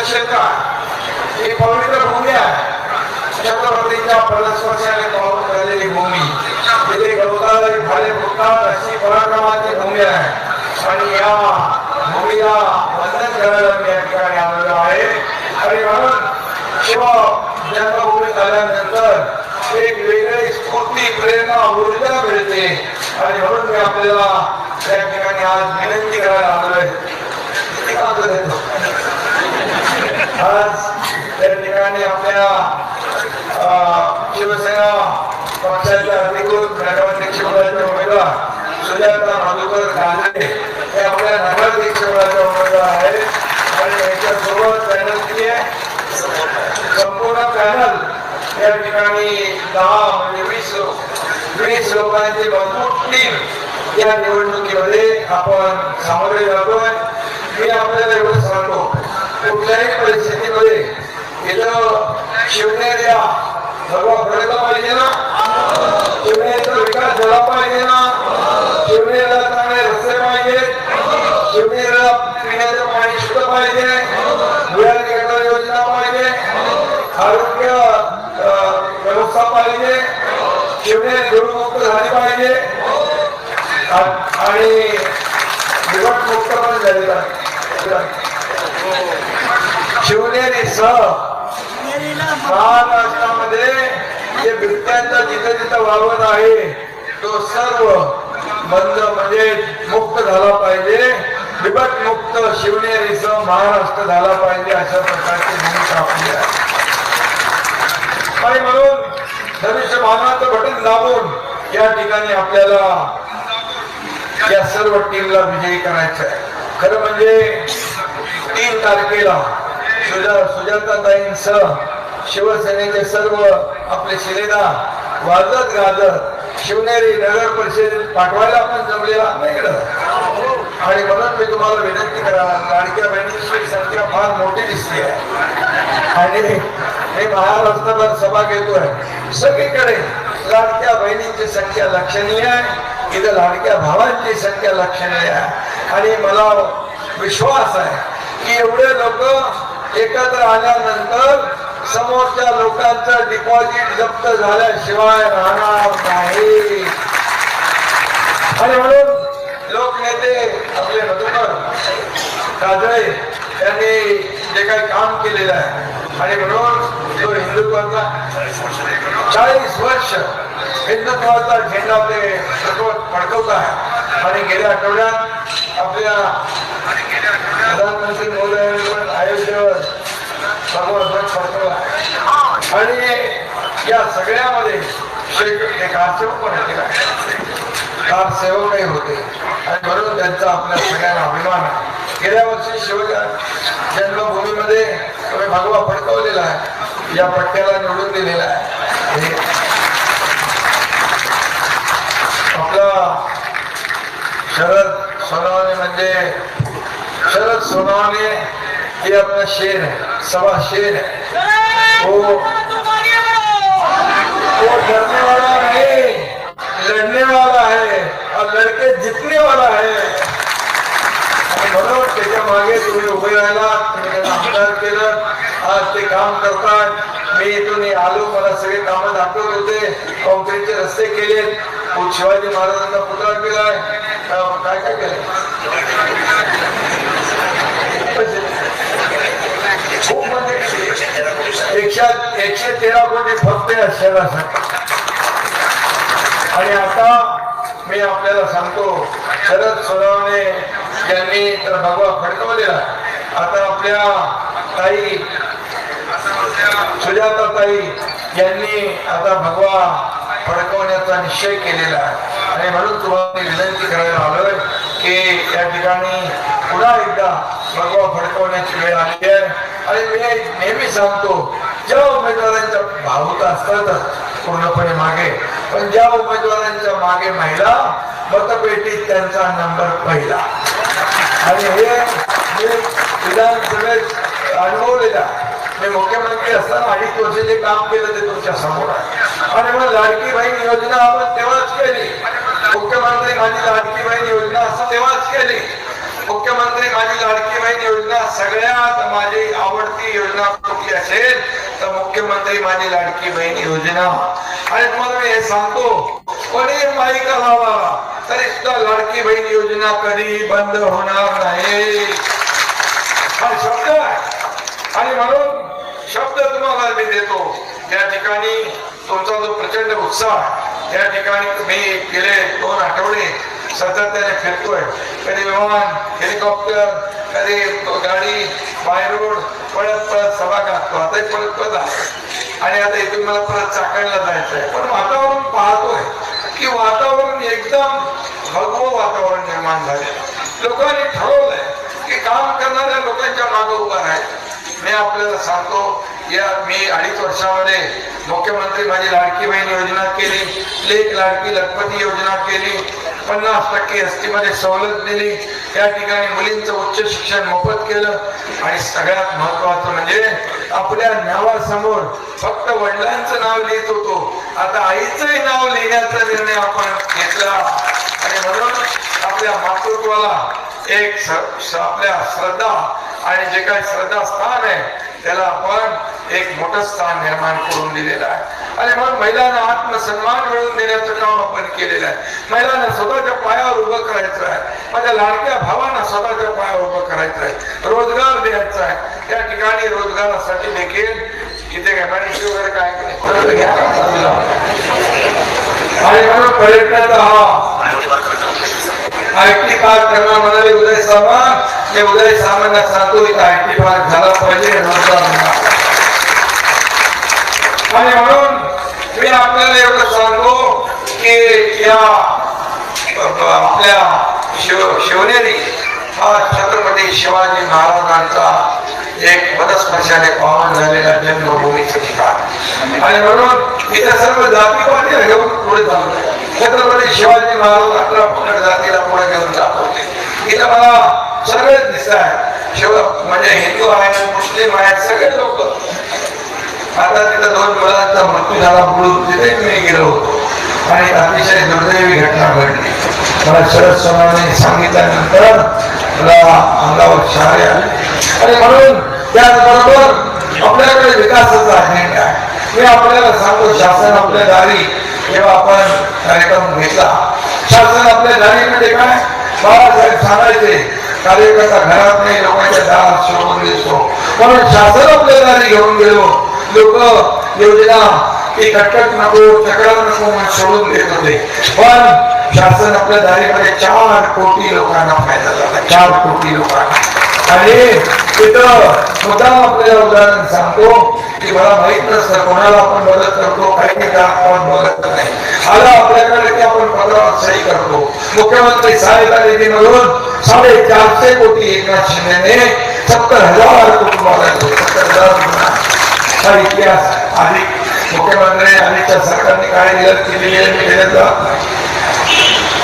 क्षेत्र ही पवित्र भूमी आहे. छत्रपतींच्या परस्पर्शाने पावन झालेली भूमी, तिथे गवताळी भाले फुटतात अशी पराक्रमाची भूमी आहे. आणि या भूमीला वंदन करायला मी या ठिकाणी आलेलो आहे. आणि म्हणून शिव जन्मभूमी झाल्यानंतर एक वेगळी स्फूर्ती, प्रेरणा, ऊर्जा मिळते. आणि म्हणून मी आपल्याला त्या ठिकाणी आज विनंती करायला आलोय. आज त्या ठिकाणी आपल्या शिवसेना पक्षाच्या अधिकृत नगराध्यक्ष पदाचे उमेदवार सुजाता मधुकर गांधे हे आपल्या नगराध्यक्ष पदाचे उमेदवार आहेत. आणि याच्यासोबत पॅनलची संपूर्ण पॅनल या ठिकाणी 10 म्हणजे 20 लोकांची मजबूत टीम या निवडणुकीमध्ये आपण सामोरे जातोय. मी आपल्याला एवढं सांगतो, कुठल्याही परिस्थितीमध्ये इथं शिवनेरीला भगवा फडकला पाहिजे ना, शिवनेरीचा विकास झाला पाहिजे ना, शिवनेरीला चांगले रस्ते पाहिजे, शिवनेरीला पिण्याचं पाणी शुद्ध पाहिजे, धुळ्याची गटर योजना पाहिजे, आरोग्य व्यवस्था पाहिजे, शिवनेरी धूळमुक्त झाली पाहिजे आणि बिघटमुक्त पण झाली पाहिजे. शिवनेरीसह महाराष्ट्रामध्ये जे बिबट्यांचा जिथं जिथं वावर आहे तो सर्व बंद म्हणजे मुक्त झाला पाहिजे. बिबट मुक्त शिवनेरीसह महाराष्ट्र झाला पाहिजे अशा प्रकारची भूमिका आपली आहे. आणि म्हणून धनुष्यबाणाचं बटन दाबून या ठिकाणी आपल्याला या सर्व टीमला विजयी करायचं आहे. खरं म्हणजे 3 तारखेला सुजाताताईंसह शिवसेनेचे सर्व आपले शिलेदार वाजत गाजत शिवनेरी नगर परिषदेत पाठवायला आपण जमलेला नाही. आणि म्हणून मी तुम्हाला विनंती करा, लाडक्या बहिणींची संख्या फार मोठी दिसते आहे आणि मी महाराष्ट्रभर सभा घेतोय. सगळीकडे लाडक्या बहिणींची संख्या लक्षणीय आहे, इथं लाडक्या भावांची संख्या लक्षणीय आहे. आणि मला विश्वास आहे की एवढे लोक एकत्र आल्यानंतर समोरच्या लोकांचं डिपॉझिट जप्त झाल्याशिवाय राहणार नाही. आणि म्हणून लोकनेते आपले मधुकर काजळे यांनी जे काही काम केलेलं आहे आणि म्हणून तो हिंदुत्वाचा 40 वर्ष हिंदुत्वाचा झेंडा ते फडकवत आहे. आणि गेल्या आठवड्यात आपल्या प्रधानमंत्री महोदयांनी अयोध्येवर भगवा ध्वज फडकवला आणि या सगळ्यामध्ये कारसेवक पण केला, कारसेवकही होते. आणि म्हणून त्यांचा आपल्या सगळ्यांना अभिमान आहे. गेल्या वर्षी जन्मभूमीमध्ये तुम्ही भगवा फडकवलेला आहे, या पट्ट्याला निवडून दिलेला आहे. आपला शरद सोनवणे म्हणजे शरद सोनवणे हे अपना शेर है, सवा शेर है. वो डरने वाला नहीं, लड़ने वाला है और लड़के जितने वाला है. आणि म्हणून त्याच्या मागे तुम्ही उभे राहिला, तुम्ही त्यांना आमदार केलं, आज ते काम करतात. मी इथून आलो, मला सगळे कामं दाखवत होते, काँक्रीटचे रस्ते केले, शिवाजी महाराजांचा पुतळा केलाय, काय काय केलंय. 113 कोटी फक्त या शहरासाठी. आणि आता मी आपल्याला सांगतो, शरद सोनवणे यांनी तर भगवा फडकवलेला. आता आपल्या ताई सुजाताताई यांनी आता भगवा फडकवण्याचा निश्चय केलेला आहे. आणि म्हणून तुम्हाला विनंती करायला आलोय की या ठिकाणी पुन्हा एकदा भगवा फडकवण्याची वेळ आली आहे. आणि मी नेहमी सांगतो, ज्या उमेदवारांच्या भावुता असतातच पूर्णपणे मागे, पण ज्या उमेदवारांच्या मागे महिला, मतपेटीत त्यांचा नंबर पहिला. आणि हे विधानसभेत अनुभवलेला. मी मुख्यमंत्री असताना 2.5 वर्ष जे काम केलं ते तुमच्या समोर आहे. आणि मग लाडकी बहीण योजना आपण तेव्हाच केली. मुख्यमंत्री माझी लाडकी बहीण योजना असं तेव्हाच केली. मुख्यमंत्री माझी लाडकी बहीण योजना सगळ्यात माझी आवडती योजना कुठली असेल तर मुख्यमंत्री माझी लाडकी बहीण योजना. आणि तुम्हाला मी हे सांगतो, कोणी माईका लावा तरी सुद्धा लाडकी बहीण योजना कधी बंद होणार नाही, हा शब्द आहे. आणि म्हणून शब्द तुम्हाला मी देतो, त्या ठिकाणी तुमचा जो प्रचंड उत्साह, त्या ठिकाणी मी गेले 2 आठवडे सातत्याने फिरतोय. कधी विमान, हेलिकॉप्टर, कधी गाडी, बाय रोड, पळत पळत सभा काढतो. आता पळत आहे आणि आता इथून मला परत चाकणला जायचंय. पण वातावरण पाहतोय की वातावरण एकदम भगवं वातावरण निर्माण झालेलं. लोकांनी ठरवलंय की काम करणाऱ्या लोकांच्या मागे उभा राहायचं. मी आपल्याला सांगतो, या मी 2.5 वर्षामध्ये मुख्यमंत्री माझी लाडकी बहीण योजना केली, लेक लाडकी लखपती योजना केली, 50% एसटी मध्ये सवलत दिली, त्या ठिकाणी मुलींचं उच्च शिक्षण मोफत केलं. आणि सगळ्यात महत्वाचं म्हणजे आपल्या नावासमोर फक्त वडिलांचं नाव लिहित होतो, आता आईचंही नाव लिहिण्याचा निर्णय आपण घेतला. आणि म्हणून आपल्या मातृत्वाला एक आपल्या श्रद्धा आणि जे काही श्रद्धास्थान आहे त्याला आपण एक मोठं स्थान निर्माण करून दिलेलं आहे. आणि म्हणून महिलांना आत्मसन्मान मिळवून देण्याचं काम आपण केलेलं आहे. महिलांना स्वतःच्या पायावर उभं करायचं आहे, माझ्या लाडक्या भावांना स्वतःच्या पायावर उभं करायचं आहे, रोजगार द्यायचा आहे. त्या ठिकाणी रोजगारासाठी देखील इथे गॅमॅनिशी वगैरे काय आणि म्हणून पर्यटनाचा आयटी पार्क करणार म्हणाले उदय सामंत. मी उदय सामंतला सांगतो, इथं आयटी पार्क झाला पाहिजे. आणि म्हणून मी आपल्याला एवढं सांगतो की या आपल्या शिवनेरी हा छत्रपती शिवाजी महाराजांचा एक मनस्पर्शाने पावन झालेला जन्मभूमीचं ठिकाण. आणि म्हणून इथे सर्व जातीपाती घेऊन पुढे चालतो. छत्रपती शिवाजी महाराज 18 पगड जातीला पुढे घेऊन जात होते. इथं मला सगळेच दिसत आहे, म्हणजे हिंदू आहेत, मुस्लिम आहेत, सगळे लोक. आता तिथं 2 मुलांचा मृत्यू झाला म्हणून तिथे मी गेलो होतो आणि अतिशय दुर्दैवी घटना घडली. मला शरद सोनवणे सांगितल्यानंतर मला अंगावर शहारे आले. आणि म्हणून त्याचबरोबर आपल्याकडे विकासाचा अजेंडा आहे. मी आपल्याला सांगतो, शासन आपल्या दारी जेव्हा आपण कार्यक्रम घेतला, शासन आपल्या दारी म्हणजे काय, बाळासाहेब सांगायचे कार्यकर्ता घरात नाही, लोकांच्या दारात सोडून देतो. म्हणून शासन आपल्या दारी घेऊन गेलो. लोक योजना की खटखट नको, तक्रार नको म्हणून सोडून देत होते. पण शासन आपल्या दारीमध्ये 4 कोटी लोकांना फायदा झाला, 4 कोटी लोकांना. आणि तिथं स्वतः आपल्याला उदाहरण सांगतो की मला माहित नसतं कोणाला आपण मदत करतो, काही आपण बघत नाही. आला आपल्याकडे की आपण पत्रावर सही करतो. मुख्यमंत्री सहायता निधीमधून 450 कोटी एकनाथ शिंदेने 70,000 कुटुंबाला 70,000 हा इतिहास आधी मुख्यमंत्री आधीच्या सरकारने काय दिलं केलेलं जात नाही.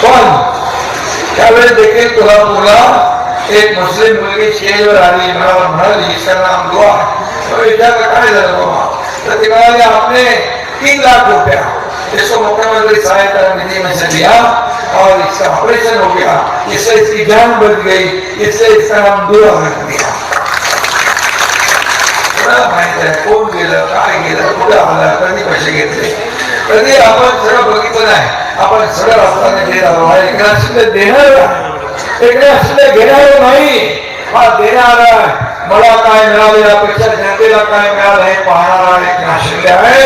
पण त्यावेळेस देखील कोल्हापूरला एक मुस्लिम मुलगी स्टेजवर आली, मला म्हणाली इसका नाम दुआ. विचारलं काय झालं बाबा, तर ती म्हणाली आपने 3 लाख रुपया इसको मुख्यमंत्री सहायता निधि में से दिया और इसका ऑपरेशन हो गया, इससे इसकी जान बच गई, इससे इसका नाम दुआ रख दिया. माहित आहे कोण गेलं, काय गेलं, कुठं आलं, कधी पैसे घेतले, कधी आपण सगळं बघितलं नाही. आपण सगळं असताना घेत आलो. एकनाथ शिंदे देणार, एकनाथ शिंदे घेणार नाही, हा देणार. मला काय मिळालं यापेक्षा जनतेला काय मिळालं हे पाहणारा एकनाथ शिंदे आहे.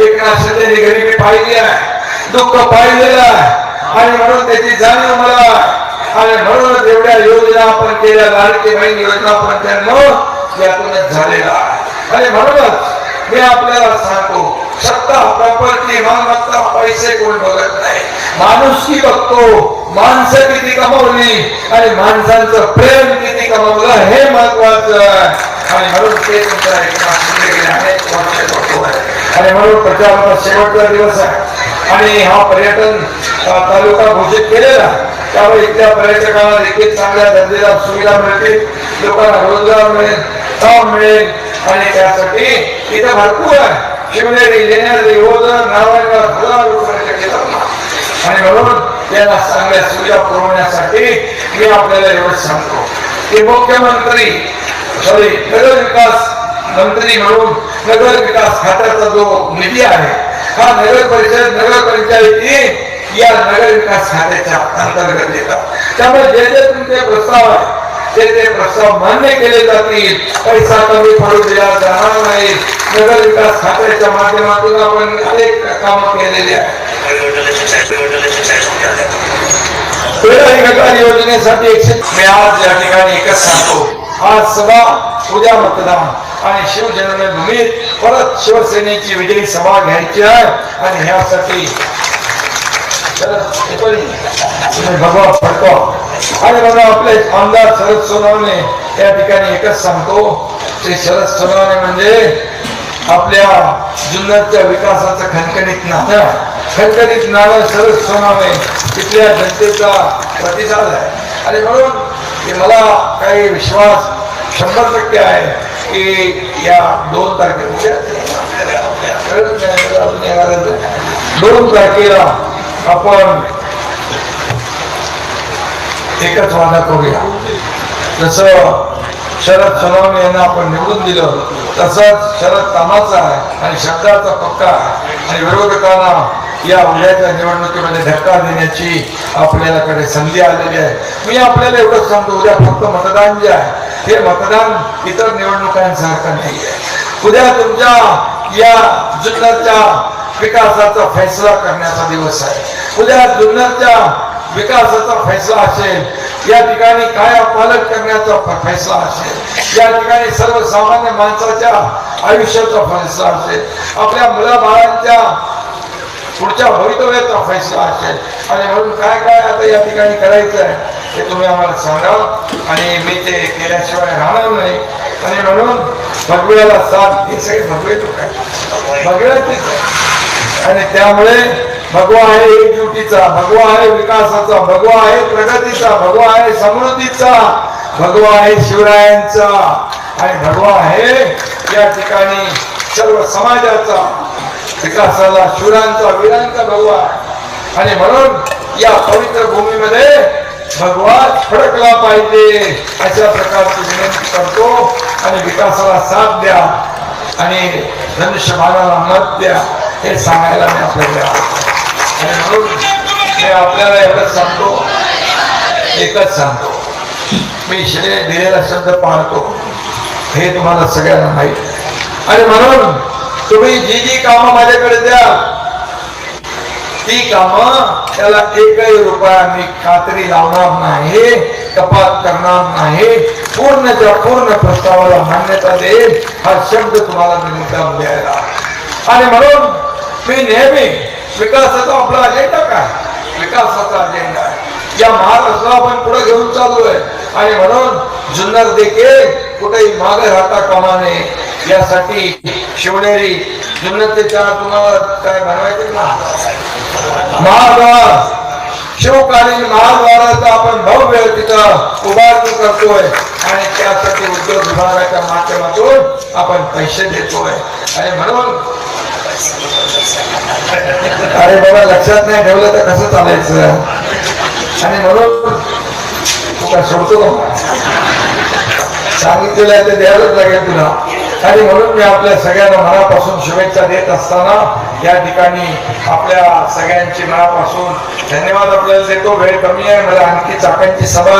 एकनाथ शिंदेने गरिबी पाहिली आहे, दुःख पाहिलेलं आहे आणि म्हणून त्याची जाणीव मला. आणि म्हणूनच एवढ्या योजना आपण केल्या, लाडकी बहीण योजना पण जन्म यातूनच झालेला आहे. आणि म्हणूनच मी आपल्याला सांगतो, सत्ता, प्रॉपर्टी, मालमत्ता, पैसे कोण बघत नाही, माणुसकी बघतो. माणसं किती कमवली आणि माणसांचं प्रेम किती कमवलं हे महत्वाचं आहे. आणि म्हणून ते तुमच्या अनेक वर्ष बघतो आहे. आणि म्हणून प्रचाराचा शेवटचा दिवस आहे आणि हा पर्यटन तालुका घोषित केलेला. त्यामुळे इथल्या पर्यटकांना देखील चांगल्या दर्जेदार सुविधा मिळतील, लोकांना रोजगार मिळेल, काम मिळेल. आणि त्यासाठी इथं भरपूर आहे. शिवनेरी लेण्याचे योजना नावांवर 1000 रुपये घेतात. आणि म्हणून त्यांना चांगल्या सुविधा पुरवण्यासाठी मी आपल्याला एवढं सांगतो की मुख्यमंत्री नगर विकास मंत्री म्हणून नगर विकास खात्याचा जो निधी आहे हा नगर परिषद नगर पंचायती या नगर विकास खात्याच्या अंतर्गत येतात. त्यामुळे जे जे तुमचे प्रस्ताव आहे ते प्रस्ताव मान्य केले जातील. पैसा कमी पडू दिला जाणार नाही. नगर विकास खात्याच्या माध्यमातून आपण अनेक कामं केलेली आहेत. योजनेसाठी मी आज या ठिकाणी एकच सांगतो, आज सभा उद्या मतदान आणि शिवजन्मभूमीत परत शिवसेनेची विजयी सभा घ्यायची आहे आणि ह्यासाठी भगवा फडको आणि बघा आपले आमदार शरद सोनवणे या ठिकाणी एकच सांगतो, ते शरद सोनवणे म्हणजे आपल्या जुन्नरच्या विकासाचं खणखणीत नाणं शरद सोनवणे तिथल्या जनतेचा प्रतिसाद आहे. आणि म्हणून मला काही विश्वास 100% आहे की या 2 तारखेला 2 तारखेला आपण एकच वादा करूया. जसं शरद सोनवणे यांना आपण निवडून दिलं तसंच शरद कामाचा आहे आणि शब्दाचा पक्का आहे आणि विरोधकांना या उद्याच्या निवडणुकीमध्ये धक्का देण्याची आपल्याकडे संधी आलेली आहे. मी आपल्याला एवढंच सांगतो, उद्या फक्त मतदान जे आहे हे मतदान इतर निवडणुकांसारखं नाही आहे. उद्या तुमच्या या जुन्नरच्या विकासाचा फैसला करण्याचा दिवस आहे. उद्या जुन्नरच्या विकासाचा फैसला असेल, या ठिकाणी काय पालक करण्याचा फैसला असेल, या ठिकाणी सर्वसामान्य माणसाच्या आयुष्याचा फैसला असेल, आपल्या मुलाबाळांच्या पुढच्या भवितव्याचा फैसला असेल. आणि म्हणून काय काय आता या ठिकाणी करायचं आहे ते तुम्ही आम्हाला सांगा आणि मी ते केल्याशिवाय राहणार नाही. आणि म्हणून भगव्याला साथ, हे सगळे भगवे लोक आहेत, भगव्याचीच आहे. आणि त्यामुळे भगवा आहे एकजुटीचा, भगवा आहे विकासाचा, भगवा आहे प्रगतीचा, भगवा आहे समृद्धीचा, भगवा आहे शिवरायांचा आणि भगवा आहे या ठिकाणी सर्व समाजाचा विकासाला शिवरायांचा वीरांचा भगवा आहे. आणि म्हणून या पवित्र भूमीमध्ये भगवा फडकला पाहिजे अशा प्रकारची विनंती करतो. आणि विकासाला साथ द्या आणि धनुष्यबाणाला मत द्या हे सांगायला मी आपल्याला. आणि म्हणून मी आपल्याला एवढंच सांगतो, एकच सांगतो, मी श्रेय दिलेला शब्द पाळतो हे तुम्हाला सगळ्यांना माहित. आणि म्हणून तुम्ही जी जी कामं माझ्याकडे द्या ती कामं त्याला एकही रुपया मी खात्री लावणार नाही, कपात करणार नाही, पूर्णच्या पूर्ण प्रस्तावाला मान्यता देईल हा शब्द तुम्हाला मी मुद्दाम द्यायला. आणि म्हणून मी नेहमी विकासाचा आपला अजेंडा काय, विकासाचा अजेंडा आहे. या महाराष्ट्राला आपण पुढे घेऊन चालू आहे. आणि म्हणून जुन्नर देखील कुठेही मागे राहता कामा नये यासाठी शिवनेरी जुन्नरचे 4 तुम्हाला काय बनवायचे ना महाद्वार, शिवकालीन महाद्वाराचा आपण भव्य तिथं उभारणी करतोय आणि त्यासाठी उद्योग विभागाच्या माध्यमातून आपण पैसे देतोय. आणि म्हणून अरे बाबा लक्षात नाही ठेवलं तर कसं चालायचं. आणि म्हणून तू काय सोडतो का, सांगितलेलं आहे ते द्यायलाच लागेल तुला. आणि म्हणून मी आपल्या सगळ्यांना मनापासून शुभेच्छा देत असताना या ठिकाणी आपल्या सगळ्यांची मनापासून धन्यवाद आपल्याला देतो. वेळ कमी आहे, मला आणखी चाकांची सभा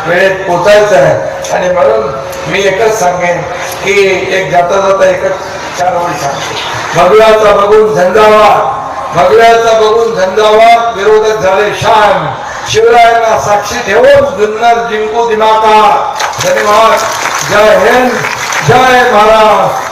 वेळेत पोचायचं आहे. आणि म्हणून मी एकच सांगेन की एक जाता जाता एकच 4 ओळी सांगतो. भगव्याचा बघून झंझावात, भगव्याचा बघून झंझावात, विरोधक झाले शान, शिवरायांना साक्षी ठेवून जुन्नर जिंकू दिमाका. धन्यवाद. जय हिंद, जय महाराज.